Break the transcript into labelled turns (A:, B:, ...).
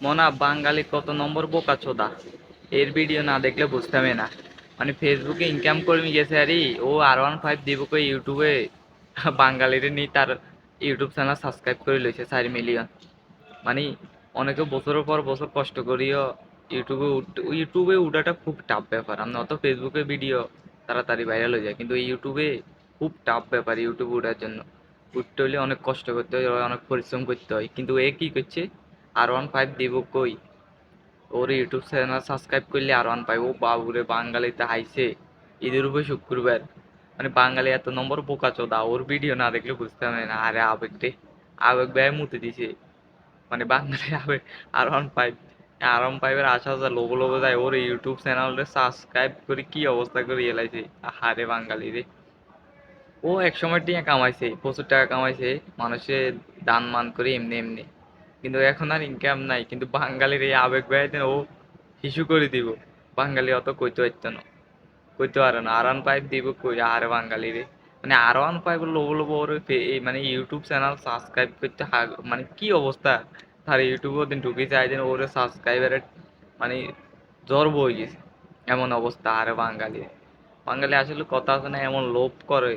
A: মনা বাঙালি কত নম্বর বোকা চোদা, এর ভিডিও না দেখলে বুঝতামই না। মানে ফেসবুকে ইনকাম করে গেছে আরে, ও R15 দিব কই ইউটিউবে বাঙালিরে নি তার ইউটিউব চ্যানেল সাবস্ক্রাইব করে লইছে 4 মিলিয়ন। মানে অনেকে বছরের পর বছর কষ্ট করিও ইউটিউবে উঠাটা খুব টাফ ব্যাপার। আমরা অত ফেসবুকে ভিডিও তাড়াতাড়ি ভাইরাল হয়ে যায়, কিন্তু এই ইউটিউবে খুব টাফ ব্যাপার ইউটিউবে উঠার জন্য। উঠতে হলে অনেক কষ্ট করতে হয়, অনেক পরিশ্রম করতে হয়, কিন্তু এ কি করছে, R15 দিব কই, ওর ইউটিউব চ্যানেল সাবস্ক্রাইব করলে R15। ও বাবুরে, বাঙালিতে হাইছে ঈদের উপর শুক্রবার। মানে বাঙালি এত নম্বর বোকা চোদা, ওর ভিডিও না দেখলে বুঝতে হবে না। আরে আবেগ রে, আবেগ ব্যয় মুতে দিছে। মানে বাঙালি আবেগ। R15, R15 এর আশা যা লোগো লোগো যায়, ওর ইউটিউব চ্যানেলটা সাবস্ক্রাইব করে কি অবস্থা করে এলাইছে। আহারে বাঙালি রে, ও এক সময় টিয়া কামাইছে, প্রচুর টাকা কামাইছে, মানুষে দান মান করে এমনি এমনি, কিন্তু এখন আর ইনকাম নাই। কিন্তু বাঙালির এই আবেগ ব্যয় ও শিশু করে দিব। বাঙালি অত কইতে পারতো না, কইতে পারে না। R15 দিব কই আরে বাঙালি রে। মানে R15 লোবো লোবো ওর এই মানে ইউটিউব চ্যানেল সাবস্ক্রাইব করতে মানে কি অবস্থা। তার ইউটিউবে ওদিন ঢুকে চাই দিন ওরে সাবস্ক্রাইবারের মানে জ্বর বই গেছে, এমন অবস্থা। আরে বাঙালি, বাঙালি আসলে কথা আছে না, এমন লোভ করে।